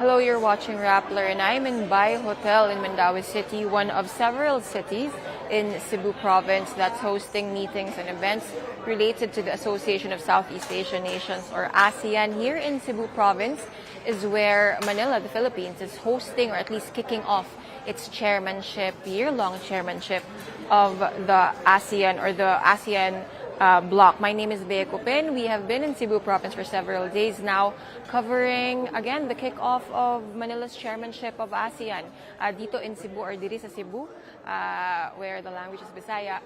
Hello, you're watching Rappler, and I'm in Bea Hotel in Mandaue City, one of several cities in Cebu province that's hosting meetings and events related to the Association of Southeast Asian Nations, or ASEAN. Here in Cebu province is where Manila, the Philippines, is hosting, or at least kicking off, its chairmanship, year-long chairmanship of the ASEAN, or the ASEAN block. My name is Bea Cupin. We have been in Cebu province for several days now, covering again the kickoff of Manila's chairmanship of ASEAN. Dito in Cebu, or diri sa Cebu, where the language is Bisaya.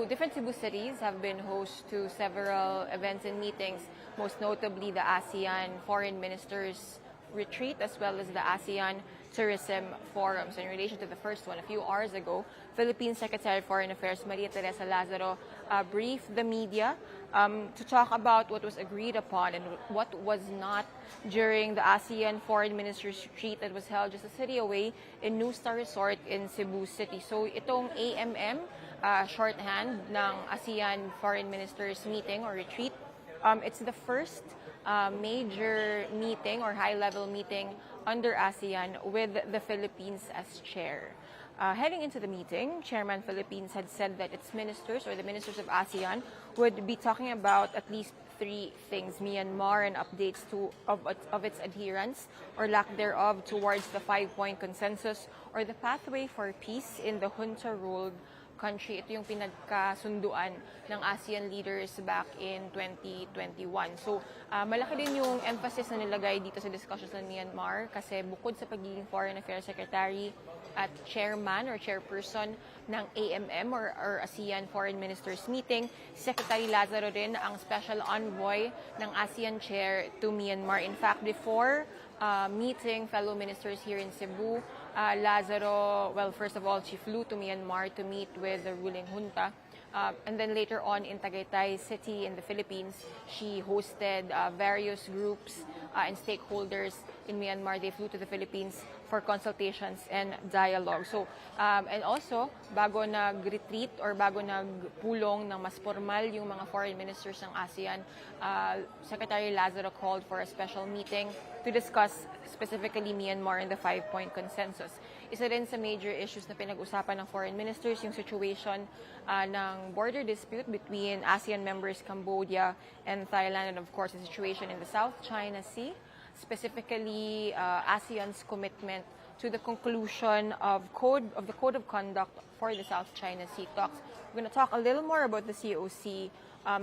Different Cebu cities have been host to several events and meetings, most notably the ASEAN Foreign Ministers Retreat, as well as the ASEAN Tourism Forums. In relation to the first one, a few hours ago, Philippine Secretary of Foreign Affairs Theresa Lazaro briefed the media to talk about what was agreed upon and what was not during the ASEAN Foreign Ministers Retreat that was held just a city away in New Star Resort in Cebu City. So itong AMM, shorthand ng ASEAN Foreign Ministers Meeting or Retreat, it's the first major meeting or high-level meeting under ASEAN with the Philippines as chair. Heading into the meeting, Chairman Philippines had said that its ministers, or the ministers of ASEAN, would be talking about at least three things: Myanmar and updates of its adherence or lack thereof towards the 5-point consensus, or the pathway for peace in the junta-ruled country. Ito yung pinagkasunduan ng ASEAN leaders back in 2021. So, malaki din yung emphasis na nilagay dito sa discussions ng Myanmar kasi bukod sa pagiging Foreign Affairs Secretary at chairman or chairperson ng AMM or ASEAN Foreign Ministers Meeting, Secretary Lazaro rin ang special envoy ng ASEAN chair to Myanmar. In fact, before meeting fellow ministers here in Cebu, Lazaro, well, first of all, she flew to Myanmar to meet with the ruling junta. And then later on in Tagaytay City in the Philippines, she hosted various groups and stakeholders in Myanmar. They flew to the Philippines for consultations and dialogue. So, and also, bago nag-retreat or bago nagpulong ng mas formal yung mga foreign ministers ng ASEAN, Secretary Lazaro called for a special meeting to discuss specifically Myanmar and the 5-point consensus. Isa rin sa major issues na pinag-usapan ng foreign ministers yung situation ng border dispute between ASEAN members Cambodia and Thailand, and of course the situation in the South China Sea, specifically ASEAN's commitment to the conclusion of the Code of Conduct for the South China Sea talks. We're going to talk a little more about the COC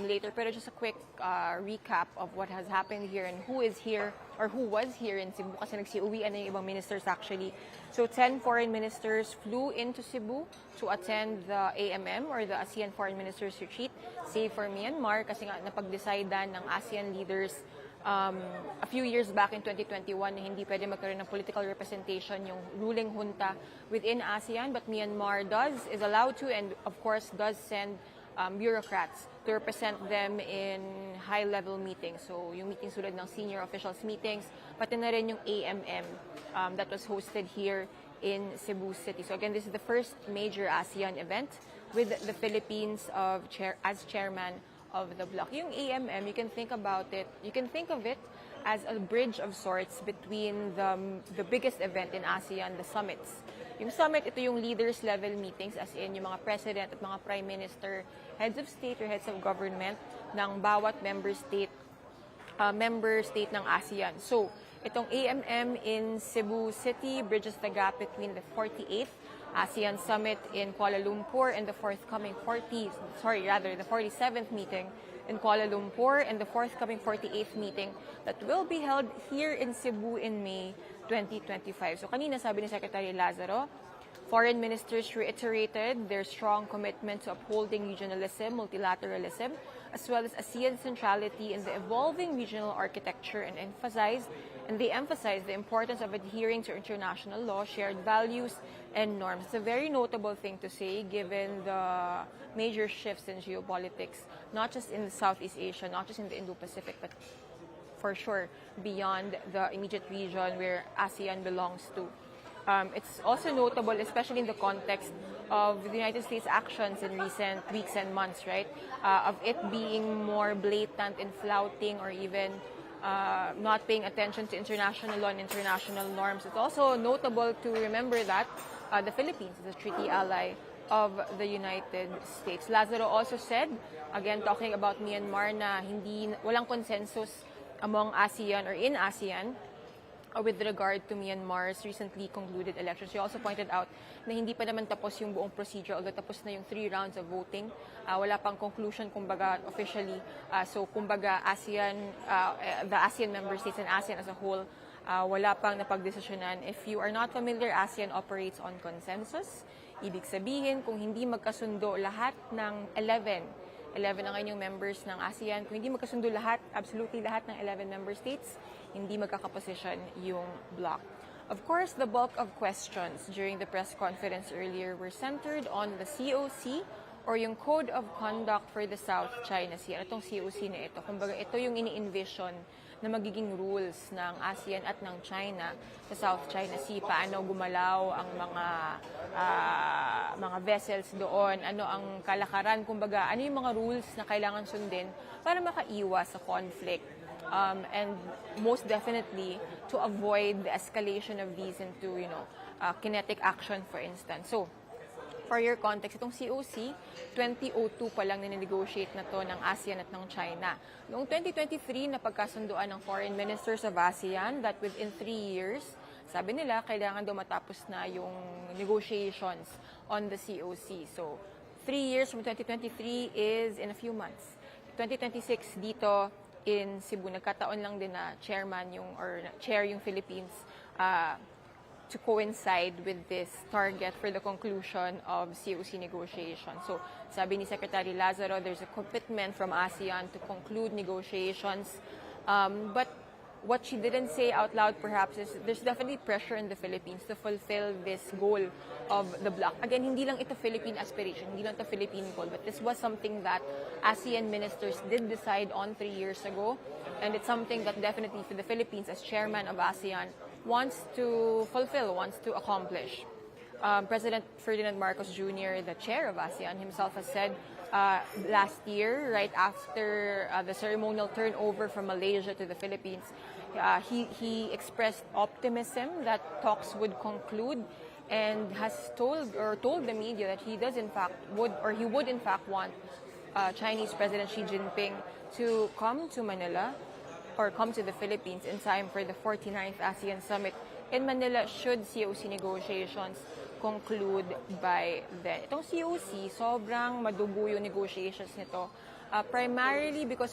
later, pero just a quick recap of what has happened here and who is here or who was here in Cebu kasi nagsiuwian na yung ibang ministers actually. So 10 foreign ministers flew into Cebu to attend the AMM or the ASEAN Foreign Ministers Retreat, save for Myanmar kasi nga napag-decidean ng ASEAN leaders a few years back in 2021 na hindi pwede magkaroon ng political representation yung ruling junta within ASEAN, but Myanmar is allowed to, and of course does send bureaucrats to represent them in high-level meetings. So, yung meetings tulad ng senior officials meetings, pati na rin yung AMM that was hosted here in Cebu City. So again, this is the first major ASEAN event with the Philippines as chairman of the bloc. Yung AMM, you can think of it as a bridge of sorts between the biggest event in ASEAN, the summits. Yung summit, ito yung leaders level meetings, as in yung mga president at mga prime minister, heads of state or heads of government ng bawat member state ng ASEAN. So, itong AMM in Cebu City bridges the gap between the 48th ASEAN Summit in Kuala Lumpur and the forthcoming 47th meeting in Kuala Lumpur and the forthcoming 48th meeting that will be held here in Cebu in May 2025. So kanina sabi ni Secretary Lazaro, foreign ministers reiterated their strong commitment to upholding regionalism, multilateralism, as well as ASEAN centrality in the evolving regional architecture, and they emphasized the importance of adhering to international law, shared values, and norms. It's a very notable thing to say given the major shifts in geopolitics, not just in Southeast Asia, not just in the Indo-Pacific, but for sure beyond the immediate region where ASEAN belongs to. It's also notable, especially in the context of the United States' actions in recent weeks and months, right? Of it being more blatant in flouting or even not paying attention to international law and international norms. It's also notable to remember that the Philippines is a treaty ally of the United States. Lazaro also said, again talking about Myanmar, na walang consensus among ASEAN or in ASEAN with regard to Myanmar's recently concluded elections. She also pointed out na hindi pa naman tapos yung buong procedure, although tapos na yung 3 rounds of voting. Wala pang conclusion, kumbaga, officially. So, kumbaga, the ASEAN member states and ASEAN as a whole, wala pang napagdesisyonan. If you are not familiar, ASEAN operates on consensus. Ibig sabihin, kung hindi magkasundo lahat ng 11 ang inyong members ng ASEAN, kung hindi magkasundo lahat, absolutely lahat ng 11 member states, hindi magkakaposisyon yung bloc. Of course, the bulk of questions during the press conference earlier were centered on the COC or yung Code of Conduct for the South China Sea. Itong COC na ito, kumbaga ito yung ini-envision na magiging rules ng ASEAN at ng China sa South China Sea. Paano gumalaw ang mga vessels doon, ano ang kalakaran, kumbaga ano yung mga rules na kailangan sundin para makaiwas sa conflict. And most definitely to avoid the escalation of these into, kinetic action, for instance. So, for your context, itong COC, 2002 pa lang ninegotiate na to ng ASEAN at ng China. Noong 2023, napagkasunduan ng foreign ministers of ASEAN that within 3 years, sabi nila, kailangan daw matapos na yung negotiations on the COC. So, 3 years from 2023 is in a few months. 2026 dito in Cebu, nagkataon lang din na chair yung Philippines to coincide with this target for the conclusion of COC negotiations. So, sabi ni Secretary Lazaro, there's a commitment from ASEAN to conclude negotiations. But what she didn't say out loud perhaps is there's definitely pressure in the Philippines to fulfill this goal of the bloc. Again, hindi lang ito Philippine aspiration, hindi lang ito Philippine goal, but this was something that ASEAN ministers did decide on 3 years ago. And it's something that definitely for the Philippines as chairman of ASEAN wants to fulfill, wants to accomplish. President Ferdinand Marcos Jr., the chair of ASEAN himself, has said last year, right after the ceremonial turnover from Malaysia to the Philippines, he expressed optimism that talks would conclude and has told the media that he would in fact want Chinese President Xi Jinping to come to Manila or come to the Philippines in time for the 49th ASEAN Summit in Manila should COC negotiations conclude by then. Itong COC, sobrang madugo yung negotiations nito. Primarily because,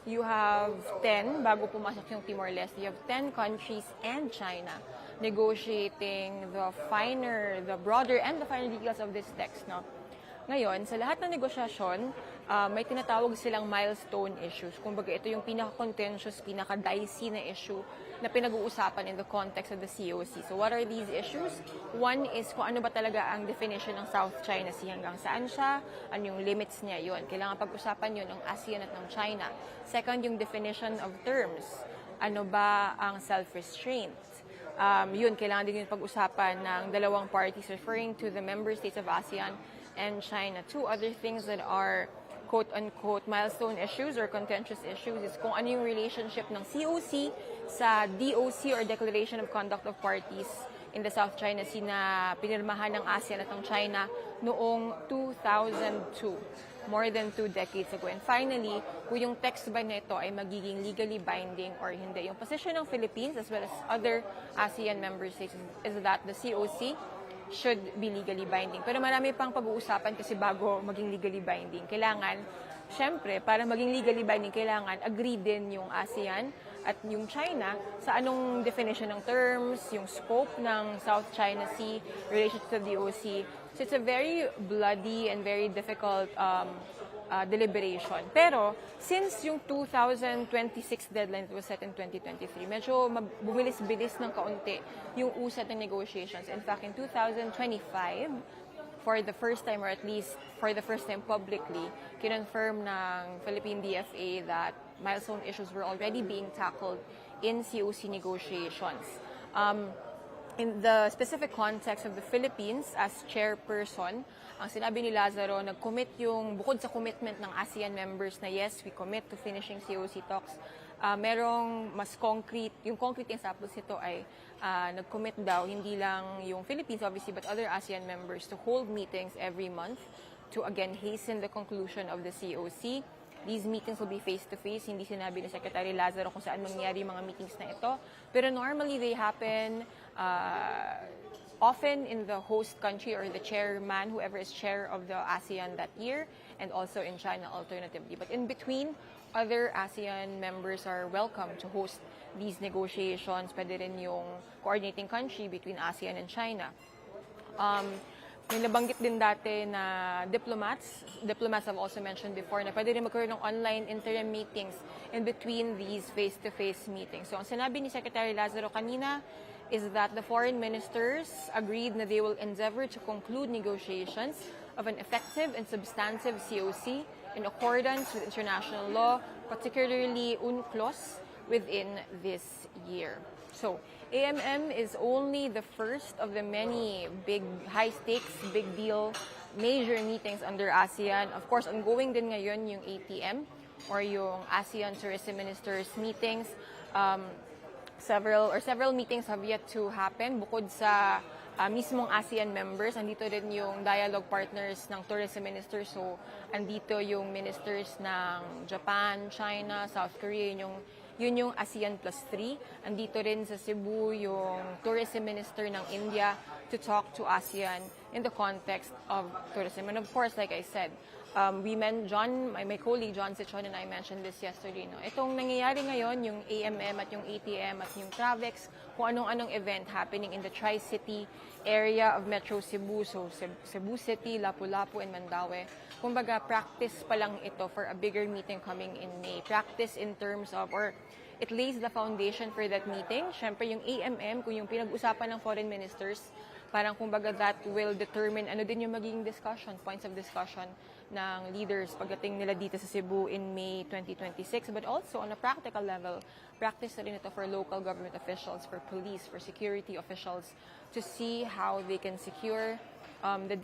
you have 10, bago pumasok yung Timor-Leste, you have 10 countries and China negotiating the broader and the finer details of this text. No? Ngayon, sa lahat ng negosyasyon, may tinatawag silang milestone issues. Kumbaga, ito yung pinaka-contentious, pinaka-dicey na issue na pinag-uusapan in the context of the COC. So, what are these issues? One is kung ano ba talaga ang definition ng South China Sea, hanggang saan siya, ano yung limits niya, yun. Kailangan pag-usapan yun ng ASEAN at ng China. Second, yung definition of terms. Ano ba ang self-restraint? Yun, kailangan din yung pag-usapan ng dalawang parties referring to the member states of ASEAN and China. Two other things that are quote-unquote milestone issues or contentious issues is kung ano yung relationship ng COC sa DOC or Declaration of Conduct of Parties in the South China Sea na pinirmahan ng ASEAN at ng China noong 2002, more than 2 decades ago. And finally, kung yung text ba nito ay magiging legally binding or hindi. Yung position ng Philippines as well as other ASEAN member states is that the COC should be legally binding. Pero marami pang pag-uusapan kasi bago maging legally binding. Kailangan, syempre, para maging legally binding, kailangan agree din yung ASEAN at yung China sa anong definition ng terms, yung scope ng South China Sea, relation to the DOC. So it's a very bloody and very difficult deliberation. Pero, since yung 2026 deadline was set in 2023, medyo bumilis-bilis ng kaunti yung usat ng negotiations. In fact, in 2025, for the first time, or at least for the first time publicly, kinonfirm ng Philippine DFA that milestone issues were already being tackled in COC negotiations. In the specific context of the Philippines as chairperson, ang sinabi ni Lazaro, nag-commit yung, bukod sa commitment ng ASEAN members na yes, we commit to finishing COC talks, merong mas concrete, yung concrete examples nito ay nag-commit daw, hindi lang yung Philippines obviously, but other ASEAN members to hold meetings every month to again hasten the conclusion of the COC. These meetings will be face-to-face. Hindi sinabi ni Secretary Lazaro kung saan mangyari yung mga meetings na ito. Pero normally they happen often in the host country or the chairman, whoever is chair of the ASEAN that year, and also in China alternatively. But in between, other ASEAN members are welcome to host these negotiations. Pwede rin yung coordinating country between ASEAN and China. May nabanggit din dati na diplomats have also mentioned before na pwede rin magkaroon ng online interim meetings in between these face-to-face meetings. So ang sinabi ni Secretary Lazaro kanina is that the foreign ministers agreed na they will endeavor to conclude negotiations of an effective and substantive COC in accordance with international law, particularly UNCLOS, within this year. So, AMM is only the first of the many big, high-stakes, big deal, major meetings under ASEAN. Of course, ongoing din ngayon yung ATM or yung ASEAN Tourism Ministers meetings. Several meetings have yet to happen bukod sa mismong ASEAN members. Andito din yung dialogue partners ng tourism ministers. So, andito yung ministers ng Japan, China, South Korea, yun yung ASEAN plus 3. Andito rin sa Cebu yung tourism minister ng India to talk to ASEAN in the context of tourism. And of course, like I said, my colleague John Sichon and I mentioned this yesterday. No? Itong nangyayari ngayon, yung AMM at yung ATM at yung TRAVEX, kung anong event happening in the Tri-City area of Metro Cebu, so Cebu City, Lapu-Lapu, and Mandaue. Kumbaga, practice pa lang ito for a bigger meeting coming in May. Practice in terms of, or it lays the foundation for that meeting. Siyempre, yung AMM, kung yung pinag-usapan ng foreign ministers, parang kumbaga that will determine ano din yung magiging discussion, points of discussion ng leaders pagdating nila dito sa Cebu in May 2026. But also, on a practical level, practice na rin ito for local government officials, for police, for security officials, to see how they can secure the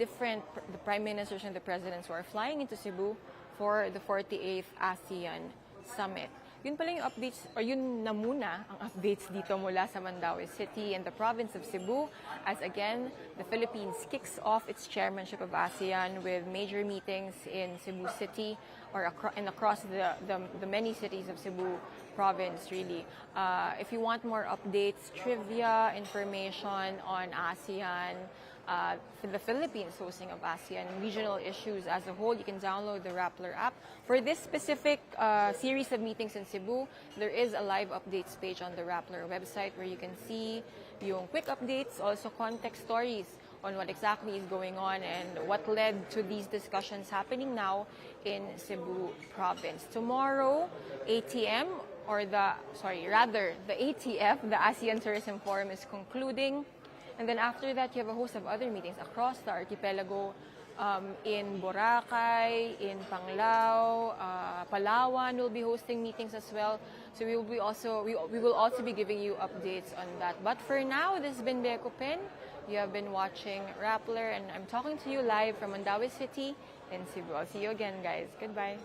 prime ministers and the presidents who are flying into Cebu for the 48th ASEAN Summit. Yun pala yung updates, or yun na muna ang updates dito mula sa Mandaue City and the province of Cebu, as again, the Philippines kicks off its chairmanship of ASEAN with major meetings in Cebu City or across the many cities of Cebu province, really. If you want more updates, trivia, information on ASEAN, for the Philippines hosting of ASEAN, regional issues as a whole, you can download the RAPPLER app. For this specific series of meetings in Cebu, there is a live updates page on the RAPPLER website where you can see yung quick updates, also context stories on what exactly is going on and what led to these discussions happening now in Cebu province. Tomorrow, ATM, the ATF, the ASEAN Tourism Forum, is concluding. And then after that, you have a host of other meetings across the archipelago, in Boracay, in Panglao, Palawan will be hosting meetings as well. So we will also be giving you updates on that. But for now, this has been Bea Cupin. You have been watching Rappler, and I'm talking to you live from Mandaue City in Cebu. I'll see you again, guys. Goodbye.